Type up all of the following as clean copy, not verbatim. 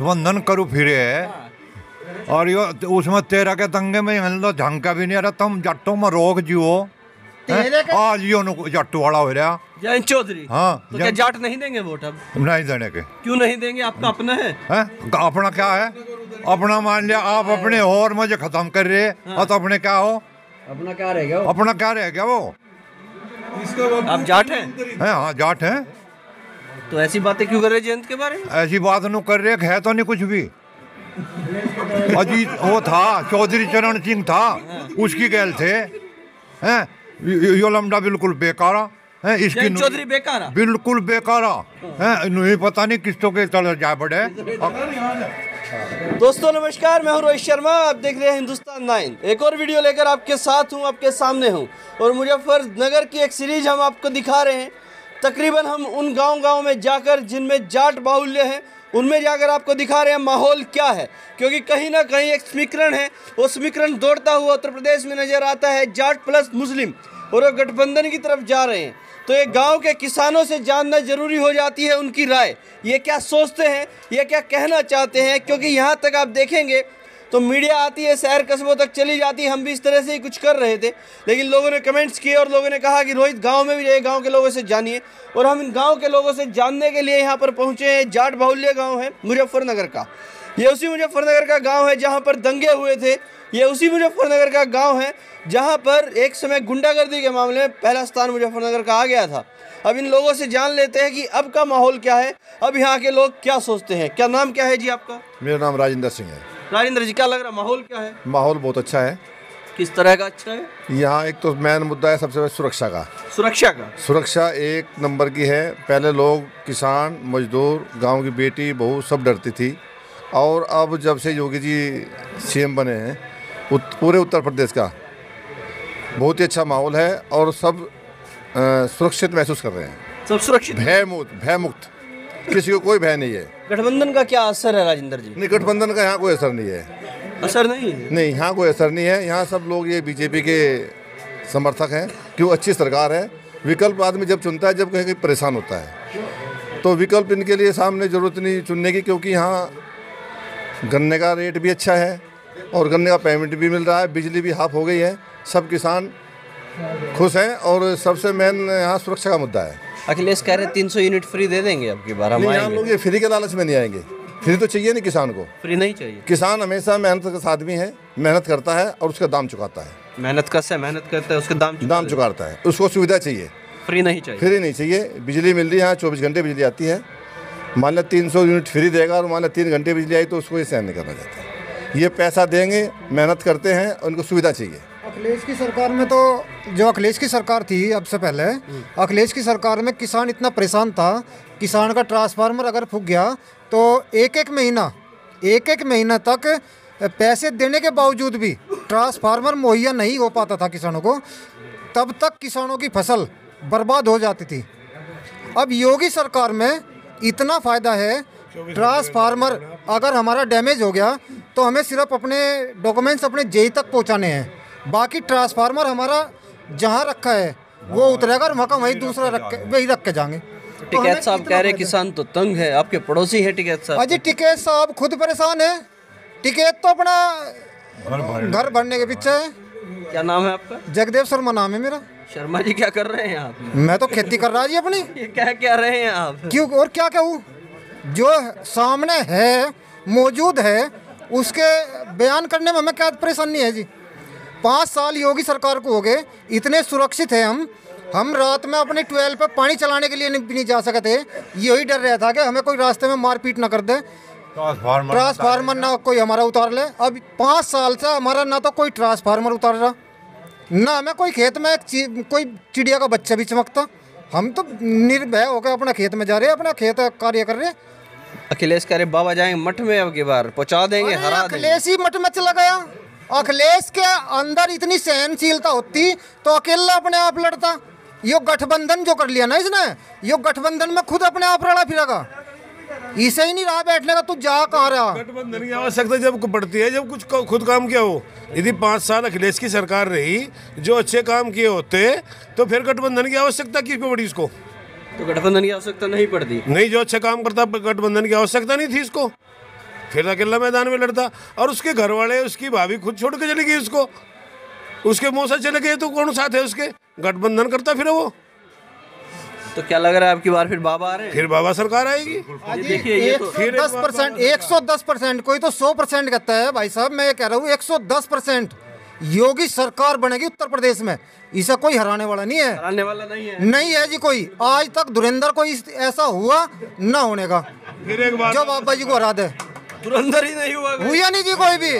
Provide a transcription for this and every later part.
गठबंधन करूँ फिरे और यो उसमें तेरा के दंगे में मतलब झंका भी नहीं आ रहा। तुम जट्टों में रोक जियो आज यो जट्टू वाला हो रहा जयंत चौधरी। हाँ तो क्या जाट नहीं देंगे वोट अब? नहीं देने के। क्यों नहीं देंगे? आपका अपना है? अपना क्या है? अपना मान लिया आप अपने हो और मुझे खत्म कर रहे हैं तो अपने क्या हो? अपना क्या रहेगा? अपना क्या रहेगा वो? आप जाट हैं? हाँ जाट हैं। तो ऐसी बातें क्यों कर रहे जयंत के बारे में? ऐसी बात नहीं कर रहे है तो नहीं कुछ भी। अजीत वो था चौधरी चरण सिंह था उसकी गैल थे हैं यो लमडा बिल्कुल बेकारा है इसकी चौधरी बेकारा बिल्कुल बेकारा है नहीं पता नहीं किस्तों के चले जा पड़े। दोस्तों नमस्कार, मैं हूं रोहित शर्मा, आप देख रहे हैं हिंदुस्तान 9। एक और वीडियो लेकर आपके साथ हूं, आपके सामने हूं और मुजफ्फरनगर की एक सीरीज हम आपको दिखा रहे हैं। तकरीबन हम उन गांव में जाकर जिनमें जाट बाहुल्य है उनमें जाकर आपको दिखा रहे हैं माहौल क्या है, क्योंकि कहीं ना कहीं एक समीकरण है, वो समीकरण दौड़ता हुआ उत्तर प्रदेश में नजर आता है, जाट प्लस मुस्लिम, और वो गठबंधन की तरफ जा रहे हैं। तो ये गांव के किसानों से जानना जरूरी हो जाती है उनकी राय, ये क्या सोचते हैं, ये क्या कहना चाहते हैं, क्योंकि यहाँ तक आप देखेंगे तो मीडिया आती है, शहर कस्बों तक चली जाती है। हम भी इस तरह से ही कुछ कर रहे थे, लेकिन लोगों ने कमेंट्स किए और लोगों ने कहा कि रोहित गांव में भी जाइए, गांव के लोगों से जानिए। और हम इन गांव के लोगों से जानने के लिए यहाँ पर पहुँचे हैं। जाट बाहुल्य गाँव है मुजफ्फरनगर का, ये उसी मुजफ्फरनगर का गाँव है जहाँ पर दंगे हुए थे। ये उसी मुजफ्फरनगर का गांव है जहां पर एक समय गुंडागर्दी के मामले में पहला स्थान मुजफ्फरनगर का आ गया था। अब इन लोगों से जान लेते हैं कि अब का माहौल क्या है, अब यहाँ के लोग क्या सोचते हैं। क्या नाम क्या है जी आपका? मेरा नाम राजेंद्र सिंह है। राजेंद्र जी, क्या लग रहा माहौल क्या है? माहौल बहुत अच्छा है। किस तरह का अच्छा है? यहाँ एक तो मेन मुद्दा है सबसे पहले सुरक्षा का। सुरक्षा एक नंबर की है। पहले लोग किसान मजदूर गाँव की बेटी बहू सब डरती थी, और अब जब से योगी जी सीएम बने हैं पूरे उत्तर प्रदेश का बहुत ही अच्छा माहौल है और सब सुरक्षित महसूस कर रहे हैं। सब सुरक्षित, भय मुक्त, किसी को कोई भय नहीं है। गठबंधन का क्या असर है राजेंद्र जी? नहीं, गठबंधन का यहाँ कोई असर नहीं है। असर नहीं है? नहीं, यहाँ कोई असर नहीं है। यहाँ सब लोग ये बीजेपी के समर्थक हैं कि वो अच्छी सरकार है। विकल्प आदमी जब चुनता है जब कहीं परेशान होता है, तो विकल्प इनके लिए सामने जरूरत नहीं चुनने की, क्योंकि यहाँ गन्ने का रेट भी अच्छा है और गन्ने का पेमेंट भी मिल रहा है, बिजली भी हाफ हो गई है, सब किसान खुश हैं। और सबसे मेन यहाँ सुरक्षा का मुद्दा है। अखिलेश कह रहे 300 यूनिट फ्री दे देंगे अब की बार। यहाँ लोग ये फ्री के लालच में नहीं आएंगे। फ्री तो चाहिए नहीं किसान को, फ्री नहीं चाहिए। किसान हमेशा मेहनत का आदमी है, मेहनत करता है और उसका दाम चुकाता है। मेहनत करता है, उसका दाम चुकाता है। उसको सुविधा चाहिए, फ्री नहीं चाहिए। फ्री नहीं चाहिए। बिजली मिल रही है यहाँ, 24 घंटे बिजली आती है। मान लिया 300 यूनिट फ्री देगा और मान लिया 3 घंटे बिजली आई तो उसको ये सहन नहीं करना चाहता। ये पैसा देंगे, मेहनत करते हैं, उनको सुविधा चाहिए। अखिलेश की सरकार में तो जो अखिलेश की सरकार थी अब से पहले, अखिलेश की सरकार में किसान इतना परेशान था, किसान का ट्रांसफार्मर अगर फूक गया तो एक एक महीना तक पैसे देने के बावजूद भी ट्रांसफार्मर मुहैया नहीं हो पाता था किसानों को। तब तक किसानों की फसल बर्बाद हो जाती थी। अब योगी सरकार में इतना फ़ायदा है, ट्रांसफार्मर अगर हमारा डैमेज हो गया तो हमें सिर्फ अपने डॉक्यूमेंट्स अपने जेई तक पहुंचाने हैं, बाकी ट्रांसफार्मर हमारा जहां रखा है वो उतरेगा और मका वहीं दूसरा वही रख के जाएंगे। टिकैत साहब कह रहे किसान तो तंग है, आपके पड़ोसी है टिकैत साहब। अजी टिकैत साहब खुद परेशान है। टिकैत तो अपना घर भरने के पीछे है। क्या नाम है आपका? जगदेव शर्मा नाम है मेरा। शर्मा जी क्या कर रहे हैं आप? मैं तो खेती कर रहा जी अपनी। क्या रहे हैं आप? क्यों और क्या कहूँ, जो सामने है मौजूद है उसके बयान करने में हमें क्या परेशानी है जी। 5 साल योगी सरकार को हो गए, इतने सुरक्षित है हम रात में अपने 12 पे पानी चलाने के लिए नहीं जा सकते। यही डर रहा था कि हमें कोई रास्ते में मारपीट ना कर दे, ट्रांसफार्मर ना कोई हमारा उतार ले। अब 5 साल से हमारा ना तो कोई ट्रांसफार्मर उतार रहा, ना हमें कोई खेत में कोई चिड़िया का बच्चा भी चमकता। हम तो निर्भय होकर अपना खेत में जा रहे हैं, अपना खेत कार्य कर रहे हैं। अखिलेश कह रहे बाबा जाएंगे मठ में, अब की बार पहुंचा देंगे, हरा देंगे। अखिलेश ही मठ में चला गया। अखिलेश के अंदर इतनी सहनशीलता होती तो अकेला अपने आप लड़ता। यो गठबंधन जो कर लिया ना इसने, यो गठबंधन में खुद अपने आप लड़ा फिरेगा। इसे ही नहीं रहा बैठने का, तू जा कहाँ रहा। गठबंधन की आवश्यकता जब बढ़ती है जब कुछ खुद काम किया हो। यदि 5 साल अखिलेश की सरकार रही, जो अच्छे काम किए होते, तो फिर गठबंधन की आवश्यकता क्यों पड़ी इसको? तो गठबंधन की आवश्यकता नहीं पड़ती। नहीं, जो अच्छा काम करता गठबंधन की आवश्यकता नहीं थी इसको। फिर अकेला मैदान में लड़ता। और उसके घर वाले, उसकी भाभी खुद छोड़ के चली गई उसको, उसके मौसा चले गए, तो कौन साथ है उसके? गठबंधन करता फिर वो। तो क्या लग रहा है आपकी बार फिर बाबा आ रहे हैं? फिर बाबा सरकार आएगी। देखिए ये तो 110%, 110%, कोई तो 100% कहता है भाई साहब। मैं कह रहा हूँ 110% योगी सरकार बनेगी उत्तर प्रदेश में। इसे कोई हराने वाला नहीं है, आने वाला नहीं है। नहीं है जी कोई। आज तक धुरंधर कोई ऐसा हुआ ना होने का फिर एक बात, जो बाबा जी को हरा दे। धुरंधर ही नहीं हुआ हुआ नहीं जी कोई भी,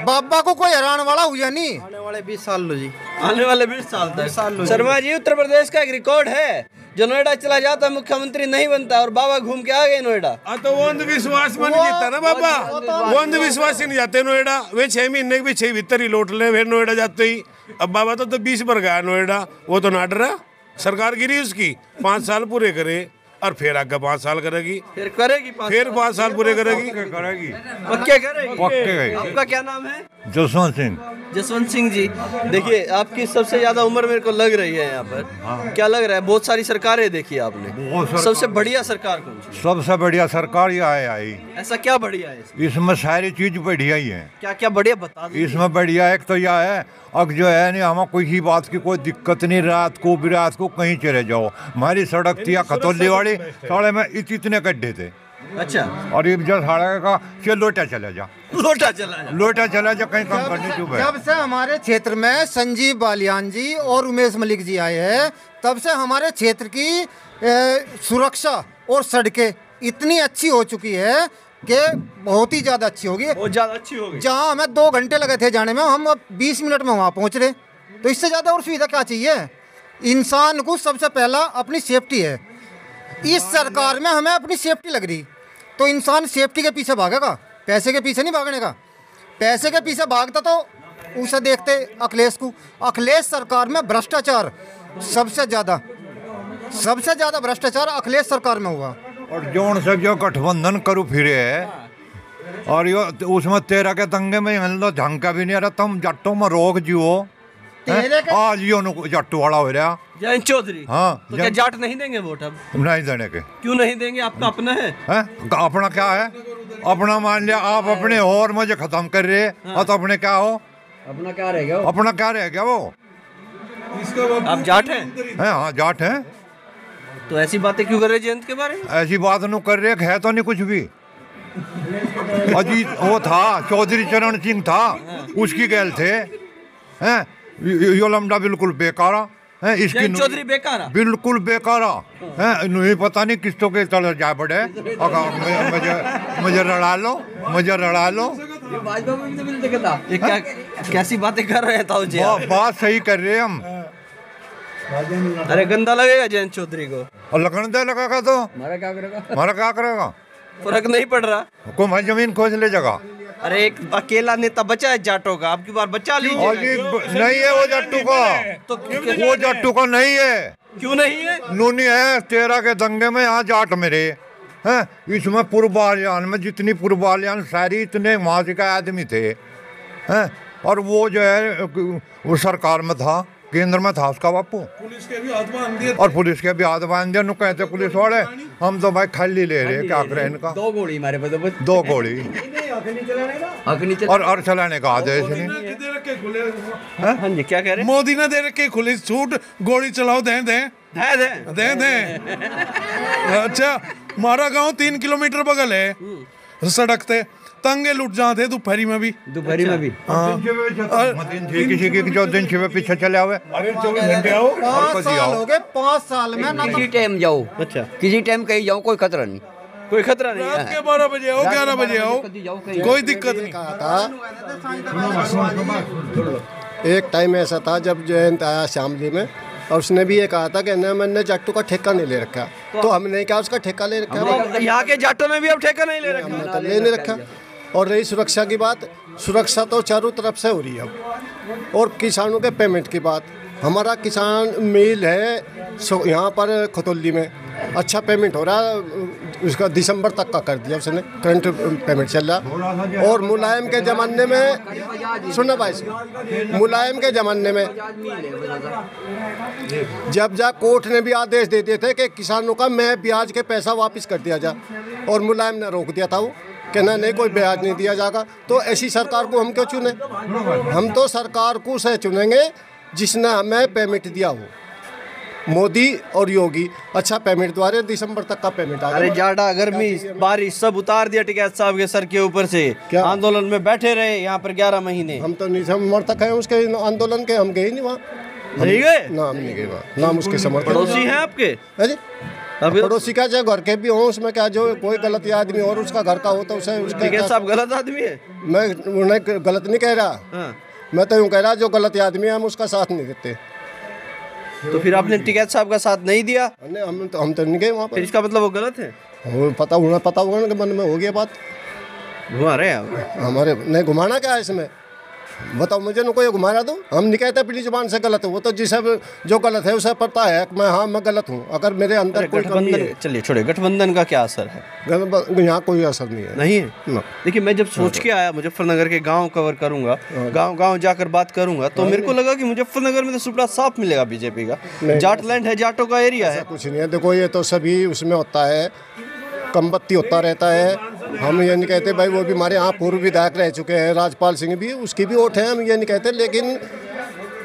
बाबा को कोई हराने वाला हुआ नहीं। आने वाले 20 साल लो जी, आने वाले 20 साल तक। शर्मा जी, उत्तर प्रदेश का एक रिकॉर्ड है, जो नोएडा चला जाता है मुख्यमंत्री नहीं बनता, और बाबा घूम के आ गए नोएडा। तो वो अंधविश्वास में नहीं जीता ना बाबा, वो अंधविश्वास ही नहीं जाते नोएडा। वे 6 महीने भी 6 भीतर ही लौट ले, फिर नोएडा जाते ही। अब बाबा तो 20 पर गया नोएडा, वो तो ना डरा। सरकार गिरी उसकी, 5 साल पूरे करे, और फिर आगे 5 साल करेगी, फिर करेगी, फिर 5 साल पूरे करेगी। पक्के करेगी। पक्के। आपका क्या नाम है? जसवंत सिंह। जसवंत सिंह जी, देखिए आपकी सबसे ज्यादा उम्र मेरे को लग रही है यहाँ पर। क्या लग रहा है? बहुत सारी सरकारें देखी आपने, सबसे बढ़िया सरकार कौन सी? सबसे बढ़िया सरकार ये आई। ऐसा क्या बढ़िया है इसमें? इसमें सारी चीज बढ़िया ही है। क्या क्या बढ़िया बता दो। इसमें बढ़िया एक तो यह है, अब जो है नहीं, हमें किसी बात की कोई दिक्कत नहीं। रात को बिरात को कहीं चले जाओ, हमारी सड़क थी खतौली वाली, साढ़े में इतने गड्ढे थे। अच्छा, और ये जो सड़क का से लोटा चला जा, लोटा चला जा, लोटा चला जा, कहीं काम करने चुप है। जब से हमारे क्षेत्र में संजीव बालियान जी और उमेश मलिक जी आए हैं, तब से हमारे क्षेत्र की सुरक्षा और सड़कें इतनी अच्छी हो चुकी है कि बहुत ही ज़्यादा अच्छी होगी। बहुत ज़्यादा अच्छी होगी। जहाँ हमें 2 घंटे लगे थे जाने में, हम अब 20 मिनट में वहाँ पहुँच रहे। तो इससे ज़्यादा और सुविधा क्या चाहिए? इंसान को सबसे पहला अपनी सेफ्टी है। इस सरकार में हमें अपनी सेफ्टी लग रही, तो इंसान सेफ्टी के पीछे भागेगा, पैसे के पीछे नहीं भागने का। पैसे के पीछे भागता तो उसे देखते अखिलेश को। अखिलेश सरकार में भ्रष्टाचार सबसे ज़्यादा भ्रष्टाचार अखिलेश सरकार में हुआ। और जोन से जो गठबंधन करूँ फिरे है, और यो उसमें 13 के दंगे में मतलब झंका भी नहीं आ रहा। तुम जट्टों में रोक जियो, आज यो जट्टू वाला हो रहा जयंत चौधरी। हाँ, तो क्या जाट नहीं देंगे वोट अब? नहीं देने के। क्यों नहीं देंगे? आपका अपना है। अपना क्या है? अपना मान लिया आप अपने हो और मुझे खत्म कर रहे हैं, तो अपने क्या हो? अपना क्या रह गया? अपना क्या रह गया वो? आप जाट हैं? हाँ, जाट हैं। तो ऐसी बातें क्यों कर रहे जयंत के बारे में? ऐसी बात नहीं कर रहे, है तो नहीं कुछ भी। अजीत वो था, चौधरी चरण सिंह था, उसकी गैल थे। हैं यो लमडा बिल्कुल बेकारा है। इसकी चौधरी बेकारा, बिल्कुल बेकारा है। नहीं पता नहीं किस्तों के तले जा पड़े। मुझे रड़ा लो, मुझे रड़ा लो। ये क्या कैसी बातें कर रहे हैं ताऊ जी? बात सही कर रहे हैं हम। अरे गंदा लगेगा जयंत चौधरी को। और लगन दे लगेगा तो हमारा क्या करेगा? हमारा क्या करेगा? फर्क नहीं पड़ रहा। को मैं जमीन खोज ले जगह। अरे एक अकेला नेता बचा है जाटों का, आपकी बार बचा लीजिए। नहीं है वो जट्टू का, तो वो जट्टू का नहीं है। क्यों नहीं है? नूनी है। 13 के दंगे में यहाँ जाट मेरे हैं। इसमें पूर्वालियान में जितनी पूर्वालियान सारी इतने वहाँ के आदमी थे हैं। और वो जो है वो सरकार में था, केंद्र में था उसका बापू। पुलिस के भी हाथ बांध दिए, और पुलिस के भी हाथ बांध दिया। नु कहते पुलिस वाले हम तो भाई खाली ले रहे, क्या करें इनका। 2 गोली हमारे पास, 2 गोली और चलाने का आदेश नहीं। हाँ जी, क्या कह रहे हैं? मोदी ने दे रखे खुली छूट, गोली चलाओ, दे दे दे दे। अच्छा, हमारा गांव 3 किलोमीटर बगल है सड़क थे, तंगे लुट जाते दोपहरी में भी। किसी की जो दिन से पीछे चले हुए। अरे 24 घंटे आओ। 5 साल हो गए, 5 साल में ना किसी टाइम जाओ। अच्छा, किसी टाइम कहीं जाओ, कोई खतरा नहीं। कोई खतरा नहीं है। रात के 12 बजे आओ, 11 बजे आओ, कोई दिक्कत नहीं। एक टाइम ऐसा था जब जयंत आया शामली में, और उसने भी ये कहा था कि मैंने जाटू का ठेका नहीं ले रखा। तो हमने कहा उसका ठेका ले रखा, यहाँ के जाटों ने भी अब ठेका नहीं ले रखा। हमने तो ले नहीं रखा। और रही सुरक्षा की बात, सुरक्षा तो चारों तरफ से हो रही है अब। और किसानों के पेमेंट की बात, हमारा किसान मिल है यहाँ पर खतौली में, अच्छा पेमेंट हो रहा है। उसका दिसंबर तक का कर दिया उसने, करंट पेमेंट चल रहा। और मुलायम के ज़माने में, सुनो भाई, मुलायम के ज़माने में जब जा कोर्ट ने भी आदेश दे दिए थे कि किसानों का मैं ब्याज के पैसा वापस कर दिया जा, और मुलायम ने रोक दिया था वो। कहना नहीं कोई ब्याज नहीं दिया जाएगा, तो ऐसी सरकार को हम क्यों चुने? हम तो सरकार को से चुनेंगे जिसने हमें पेमेंट दिया हो। मोदी और योगी अच्छा पेमेंट द्वारा दिसंबर तक का पेमेंट आ अरे गया। जाड़ा गर्मी बारिश सब उतार दिया टिकैत साहब के सर के ऊपर से। क्या? आंदोलन में बैठे रहे यहाँ पर 11 महीने। हम तो नहीं समर्थक हैं उसके आंदोलन के, हम गए नहीं वहाँ, नहीं गए? ना हम नहीं गए वहाँ, नाम उसके समर्थक। पड़ोसी हैं आपके? है जी, पड़ोसी का जो घर के भी हो उसमें क्या, जो कोई गलत आदमी और उसका घर का हो तो उसे उसका टिकैत साहब गलत आदमी है? मैं उन्हें गलत नहीं कह रहा, हाँ। मैं तो यूँ कह रहा जो गलत आदमी है हम उसका साथ नहीं देते। तो फिर आपने टिकैत साहब का साथ नहीं दिया? हम तो नहीं गए वहाँ फिर पर। इसका मतलब वो गलत है? वो पता होगा ना, मन में हो गया बात। घुमा रहे हैं आप? हमारे नहीं घुमाना क्या है इसमें, बताओ मुझे न कोई घुमाना दो। हम नहीं कहते अपनी जुबान से गलत है, वो तो जिसे जो गलत है उसे पता है कि मैं गलत हूँ। अगर मेरे अंदर कोई कमी है, चलिए छोड़े, गठबंधन का क्या असर है? यहाँ कोई असर नहीं है। नहीं है ना। देखिए, मैं जब सोच के आया मुजफ्फरनगर के गांव कवर करूंगा, गांव जाकर बात करूंगा, तो मेरे को लगा कि मुजफ्फरनगर में तो सुपड़ा साफ मिलेगा बीजेपी का। जाटलैंड है, जाटों का एरिया है। कुछ नहीं है, देखो ये तो सभी उसमें होता है, कम बत्ती होता रहता है। हम ये नहीं कहते भाई, वो भी हमारे यहाँ पूर्व विधायक रह चुके हैं, राजपाल सिंह भी, उसकी भी वोट है, हम ये नहीं कहते, लेकिन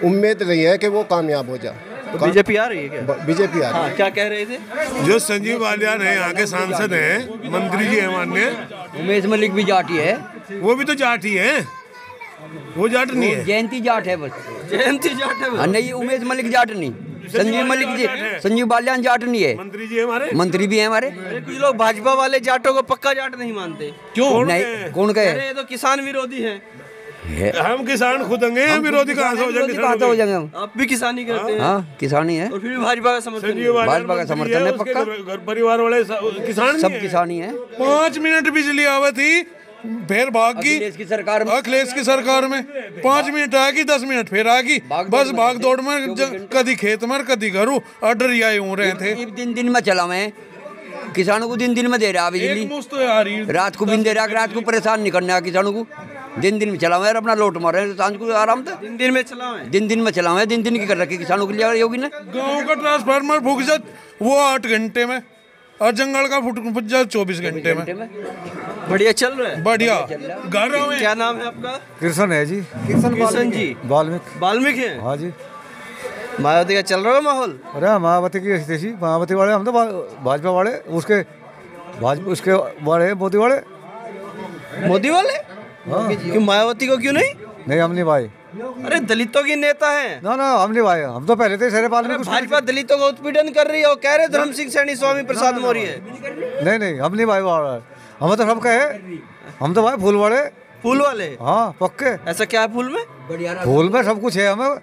उम्मीद नहीं है कि वो कामयाब हो जाए। तो बीजेपी आ रही है क्या? बीजेपी आ रही है। हाँ, क्या कह रहे थे? जो संजीव बालियान है यहाँ के सांसद हैं, मंत्री जी हैं माननीय, उमेश मलिक भी जाट ही है, वो भी तो जाट ही है, वो जाट नहीं है। जयंती जाट है बस। जयंती जाट है वो। हाँ, नहीं उमेश मलिक जाट नहीं, संजीव मलिक जी, संजीव बालियान जाट नहीं है, मंत्री जी हमारे, मंत्री भी है हमारे। अरे कुछ लोग भाजपा वाले जाटों को पक्का जाट नहीं मानते। क्यों नहीं, कौन कहे? अरे ये तो किसान विरोधी हैं। हम किसान खुद होंगे, विरोधी कहाँ से हो विरोधी कहाँ से हो जाएंगे? जाएंगे हम? आप भी किसानी करते हैं हाँ, किसान ही है, और फिर भी भाजपा का समर्थन नहीं। संजीव बालियान भाजपा का मंत्री समर्थन है उसके पक्का। घर परिवार वाले किसान सब नहीं है। किसान ही है। 5 मिनट बिजली आवे थी, फिर भाग गई अखिलेश की सरकार में, अखिलेश की सरकार में 5 मिनट आएगी, 10 मिनट फिर आएगी, बस भाग दौड़ में कदी खेत में कदी घरों ऑर्डर ही आए हो रहे थे। दिन में चला मैं, किसानों को दिन में दे रहा बिजली, एक मुश्त आ रही है। रात को भी दे रहा, रात को परेशान नहीं करना किसानों को। दिन में चला मैं, अपना लोट मारे सांझ को आराम था। दिन में चलाओ है। दिन में चला मैं, दिन की कर रखी किसानों के लिए योगी ने। गांव का ट्रांसफार्मर फूक जात वो 8 घंटे में, और जंगल का फूट जात 24 घंटे में। बढ़िया चल रहा है। बढ़िया घर में। क्या नाम है आपका? कृष्ण है जी, किशन जी वाल्मीकि। वाल्मीकि हैं? हाँ जी। मायावती का चल रहा है माहौल? अरे मायावती की स्थिति, मायावती वाले हम तो भाजपा वाले, उसके वाले मोदी वाले। मोदी वाले? हाँ। क्यों मायावती को क्यों नहीं? नहीं हम नहीं भाई, अरे दलितों की नेता है। ना हम नहीं भाई, हम तो पहले थे शेरे पाल में कुछ। भाजपा दलितों का उत्पीड़न कर रही है और कह रहे धर्म सिंह सैनी स्वामी प्रसाद मौर्य। नहीं हम नहीं भाई, हम तो सबका है, हम तो भाई फूल वाले। फूल वाले? हाँ पक्के। ऐसा क्या है फूल में? फूल में सब कुछ है हमें।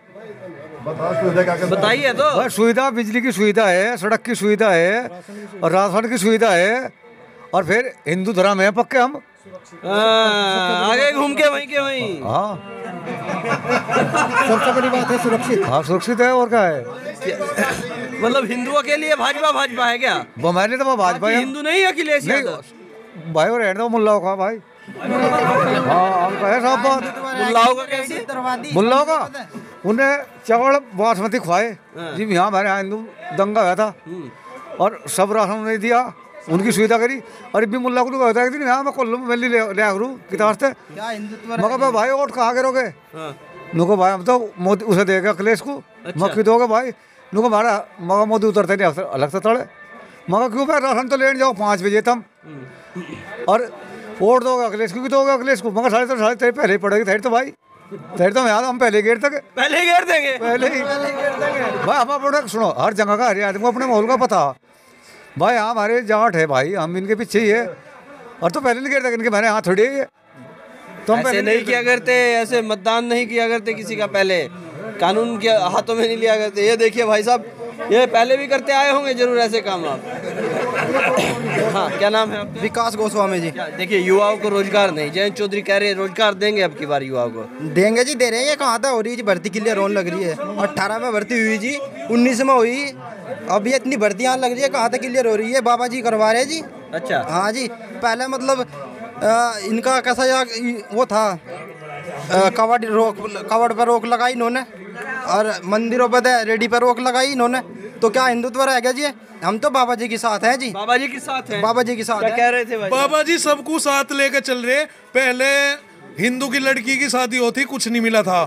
बताइए तो। भाई सुविधा, बिजली की सुविधा है, सड़क की सुविधा है, और राशन की सुविधा है, और फिर हिंदू धर्म है पक्के हम। आगे घूम के वहीं के वहीं। हाँ सबसे बड़ी बात है सुरक्षित। हाँ सुरक्षित है, और क्या है। मतलब हिंदुओं के लिए भाजपा है क्या? वो मैंने तो भाजपा है। हिंदू नहीं अखिलेश नहीं यादव? भाई, और रहने दो मुल्लाओं का भाई। हाँ हम कहे साहब बात। मुल्लाओं का कैसे? मुल्लाओं का उन्हें चावल बासमती खुआए जी। यहाँ हमारे यहाँ हिंदू दंगा हुआ था, और सब राशन नहीं दिया, उनकी सुविधा करी। और भी मुल्ला को कहता है कि यहाँ मैं कोल्लू में ले करूँ किताब से, मगर भाई वोट कहाँ करोगे? नुको भाई हम तो मोदी उसे देगा अखिलेश को। मक्खी दोगे भाई? नुको हमारा मगर मोदी उतरते नहीं अलग से तड़े, मगर क्यों भाई राशन तो लेने जाओ 5 बजे तम, और वोट दोगे अखिलेश को, दोगे अखिलेश को, मगर साढ़े पहले ही पड़ेगी। थैर तो भाई, थैर तो याद हम पहले घेर तक, पहले घेर देंगे। पहले ही भाई। हम अपने सुनो, हर जगह का हर आदमी को अपने माहौल का पता भाई। हाँ हमारे जाट है भाई, हम इनके पीछे ही है, और तो पहले नहीं घेरते इनके मैंने हाथ थोड़ी है। तो हम ऐसे नहीं किया करते, ऐसे मतदान नहीं किया करते किसी का, पहले कानून के हाथों में नहीं लिया करते। ये देखिए भाई साहब, ये पहले भी करते आए होंगे जरूर ऐसे काम आप। हाँ, क्या नाम है आपका? विकास गोस्वामी जी। देखिए युवाओं को रोजगार नहीं, जयंत चौधरी कह रहे हैं रोजगार देंगे अब की बार युवाओं को। देंगे जी, दे रहे हैं। ये कहाँ था हो रही है जी, भर्ती के लिए रोन लग रही है। 18 में भर्ती हुई जी, 19 में हुई, अब ये इतनी भर्ती यहाँ लग रही है, कहाँ तक क्लियर हो रही है? बाबा जी करवा रहे हैं जी। अच्छा। हाँ जी, पहले मतलब इनका कैसा वो था, कवड़ पर रोक लगाई इन्होंने, और मंदिरों पर रेडी पर रोक लगाई इन्होंने, तो क्या हिंदुत्व रहेगा जी? हम तो बाबा जी के साथ हैं जी। बाबा जी के साथ हैं। बाबा जी के साथ क्या हैं। कह रहे थे भाई? बाबा जी सबको साथ लेके चल रहे। पहले हिंदू की लड़की की शादी होती कुछ नहीं मिला था,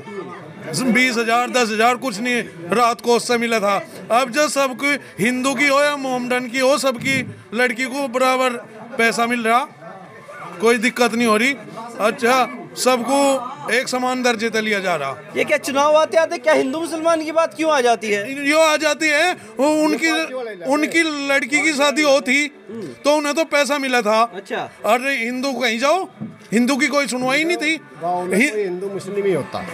20,000 10,000 कुछ नहीं, रात को उससे मिला था। अब जब सबको हिंदू की हो या मोमडन की हो, सबकी लड़की को बराबर पैसा मिल रहा, कोई दिक्कत नहीं हो रही। अच्छा, सबको एक समान दर्जे पे लिया जा रहा। ये क्या चुनाव आते आते क्या हिंदू मुसलमान की बात क्यों आ जाती है? यो आ जाती है, वो उनकी लड़की की शादी होती तो उन्हें तो पैसा मिला था। अच्छा। और हिंदू कहीं जाओ, हिंदू की कोई सुनवाई नहीं थी। हिंदू मुस्लिम ही होता,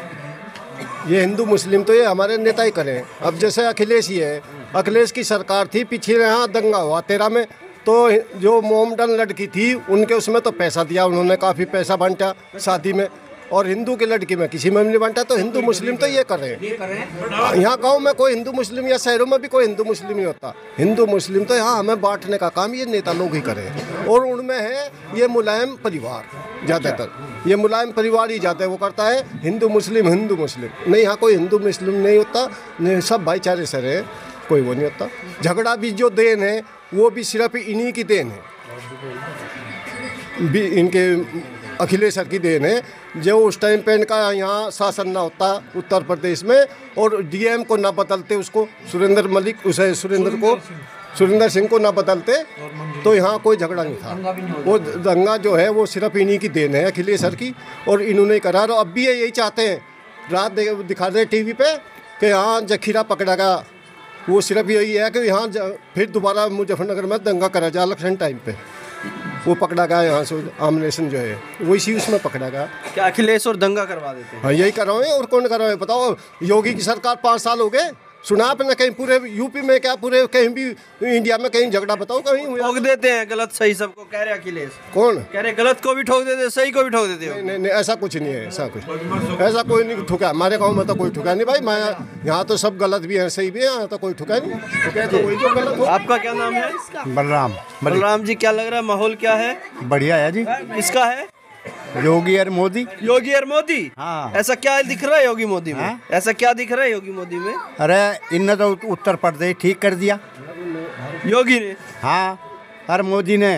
ये हिंदू मुस्लिम तो ये हमारे नेता ही करें। अब जैसे अखिलेश ही है, अखिलेश की सरकार थी, पीछे यहाँ दंगा हुआ 13 में, तो जो मोमडन लड़की थी उनके उसमें तो पैसा दिया उन्होंने, काफ़ी पैसा बांटा शादी में, और हिंदू की लड़की में किसी में नहीं बांटा। तो हिंदू मुस्लिम तो ये कर रहे हैं। यहाँ गांव में कोई हिंदू मुस्लिम या शहरों में भी कोई हिंदू मुस्लिम नहीं होता। हिंदू मुस्लिम तो यहाँ हमें बांटने का काम ये नेता लोग ही करें। और उनमें है ये मुलायम परिवार, ज़्यादातर ये मुलायम परिवार ही ज़्यादा वो करता है। हिंदू मुस्लिम नहीं, यहाँ कोई हिंदू मुस्लिम नहीं होता, नहीं, सब भाईचारे से रहे, कोई वो नहीं होता। झगड़ा भी जो देन है वो भी सिर्फ इन्हीं की देन है, भी इनके अखिलेश सर की देन है। जो उस टाइम पे इनका यहाँ शासन ना होता उत्तर प्रदेश में और डीएम को ना बदलते, उसको सुरेंद्र सिंह को ना बदलते, तो यहाँ कोई झगड़ा नहीं था। वो दंगा जो है वो सिर्फ इन्हीं की देन है, अखिलेश सर की, और इन्होंने करा। और अब भी ये यही चाहते हैं, रात दिखा रहे टीवी पे कि यहाँ जखीरा पकड़ा गया, वो सिर्फ यही है कि यहाँ फिर दोबारा मुजफ्फरनगर में दंगा करा जाए इलेक्शन टाइम पे, वो पकड़ा गया यहाँ से आमनेशन जो है वो इसी उसमें पकड़ा गया। क्या अखिलेश और दंगा करवा देते हैं? हाँ, यही करवाए और कौन करवाए बताओ? योगी की सरकार 5 साल हो गए, सुना आपने कहीं पूरे यूपी में, क्या पूरे कहीं भी इंडिया में कहीं झगड़ा बताओ कहीं हुआ? ठोक देते हैं गलत सही सबको, कह रहे अखिलेश। कौन कह रहे? गलत को भी ठोक देते हैं, सही को भी ठोक देते हो। नहीं, ऐसा कुछ नहीं है, ऐसा कोई नहीं ठुका। हमारे गांव में तो कोई ठुका नहीं भाई। मैं यहाँ तो सब गलत भी है, सही भी है, यहाँ तो कोई ठुका नहीं। तो कोई जो गलत हो। आपका क्या नाम है? बलराम जी, क्या लग रहा है माहौल क्या है? बढ़िया है जी। किसका है? योगी और मोदी। योगी और मोदी? हाँ। ऐसा क्या दिख रहा है योगी मोदी में? ऐसा क्या दिख रहा है योगी मोदी में? अरे इनने तो उत्तर प्रदेश ठीक कर दिया योगी ने। हाँ, और मोदी ने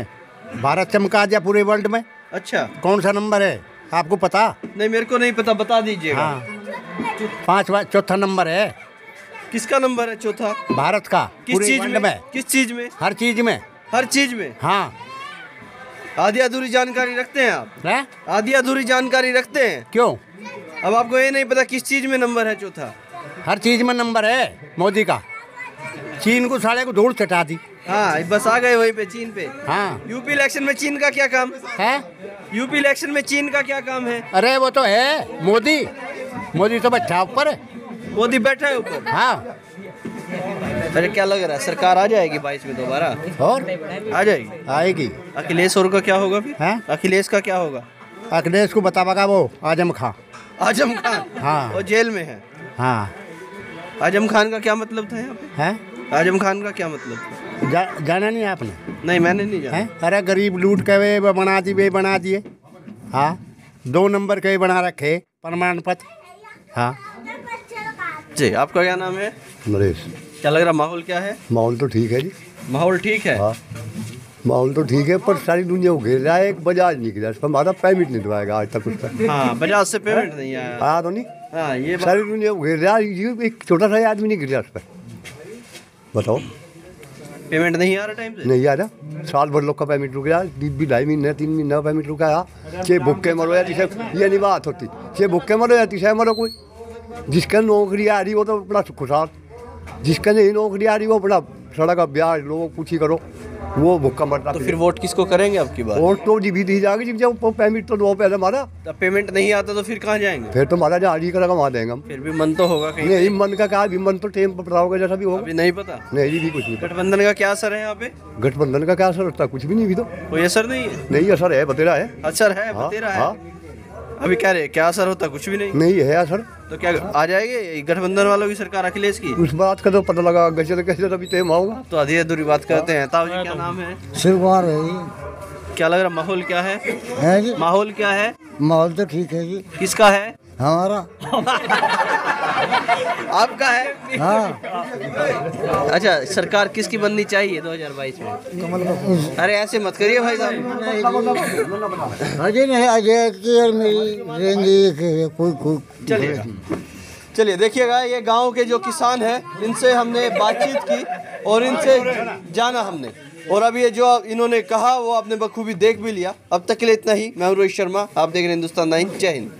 भारत चमका दिया पूरे वर्ल्ड में। अच्छा, कौन सा नंबर है आपको पता? नहीं, मेरे को नहीं पता, बता दीजिएगा। हाँ, चौथा नंबर है। किसका नंबर है चौथा? भारत का। किस चीज में? किस चीज में? हर चीज में। हर चीज में? हाँ। आधी अधूरी जानकारी रखते हैं आप? है? आधी अधूरी जानकारी रखते हैं? क्यों? अब आपको ये नहीं पता किस चीज में नंबर है चौथा? हर चीज में नंबर है मोदी का। चीन को साले को धूल चटा दी। हाँ, बस आ गए वहीं पे, चीन पे। हाँ। यूपी इलेक्शन में चीन का क्या काम है? यूपी इलेक्शन में चीन का क्या काम है? अरे वो तो है मोदी तो बैठा ऊपर है। मोदी बैठा है ऊपर? हाँ। अरे क्या लग रहा है, सरकार आ जाएगी 22 में दोबारा? और आ जाएगी? आएगी। अखिलेश और का क्या होगा फिर? है? अखिलेश का क्या होगा? अखिलेश को बताएगा वो आजम खान। आजम खान? हाँ। वो जेल में है। हाँ। आजम खान का क्या मतलब था यहाँ पे? है? आजम खान का क्या मतलब था? जाना नहीं आपने? नहीं, मैंने नहीं जाना। अरे गरीब लूट के वे बना दिए। हाँ, 2 नंबर के बना रखे प्रमाण पत्र। हाँ जी, आपका क्या नाम है? नरेश। क्या लग रहा, माहौल क्या है? माहौल तो ठीक है जी। माहौल ठीक है? हाँ, माहौल तो ठीक है, पर सारी दुनिया को घेर रहा है। एक बजाज नहीं गिरा, हमारा पेमेंट नहीं दवाएगा आज तक उसका। हाँ, बजाज से पेमेंट नहीं आया। आया तो नहीं। हाँ, ये सारी दुनिया को घेर रहा है, एक छोटा सा आदमी नहीं गिरा उस पर। बताओ, पेमेंट नहीं आ रहा टाइम से? नहीं आ रहा। साल भर लोग का पेमेंट रुक गया, 2.5 महीने 3 महीना पेमेंट रुका है। छे भुक्के मरो या तीसरे, ये नहीं बात होती। छे भुक्के मरो या तीसरे मरो। कोई जिसका नौकरी आ रही वो तो बड़ा खुशहाल, जिसका नहीं नौकरी आ रही वो बड़ा सड़क का ब्याज लोगों पूछी करो, वो भुक्का मरता। तो फिर वोट किसको करेंगे आपकी बात? वोट तो जी भी दी जाएगी जब पेमेंट तो दो पहले हमारा। तब पेमेंट नहीं आता तो फिर कहाँ जाएंगे? फिर तो हमारा जहाँ जी करेगा वहाँ देंगे हम। फिर भी मन तो होगा कहीं? नहीं, मन का क्या, मन तो टेम पर होगा जैसा भी होगा। अभी नहीं पता? नहीं जी, कुछ नहीं। गठबंधन का क्या असर है यहाँ पे? गठबंधन का क्या असर होता है? कुछ भी नहीं भी तो। कोई असर नहीं है? नहीं, असर है, बतेरा है। असर है, बतेरा है। अभी कह रहे क्या असर होता? कुछ भी नहीं। नहीं है असर। तो क्या आ जाएगी गठबंधन वालों की सरकार, अखिलेश की? उस बात का तो पता लगा कैसे अभी तेम होगा। तो आधी अधूरी बात करते हैं। ताऊ जी, क्या नाम है? शिवकुमार है जी। क्या लग रहा, माहौल क्या है? जी, माहौल क्या है? माहौल तो ठीक है जी। किसका है? हमारा। आपका है? हाँ। अच्छा, सरकार किसकी बननी चाहिए 2022 में? अरे ऐसे मत करिए भाई साहब। अजय नहीं, अजय की और मेरी रहेंगी कोई। चलिए देखिएगा, ये गांव के जो किसान हैं इनसे हमने बातचीत की और इनसे जाना हमने, और अब ये जो इन्होंने कहा वो आपने बखूबी देख भी लिया। अब तक के लिए इतना ही। मैं हूं रोहित शर्मा, आप देख रहे हैं हिंदुस्तान 9। जय हिंद।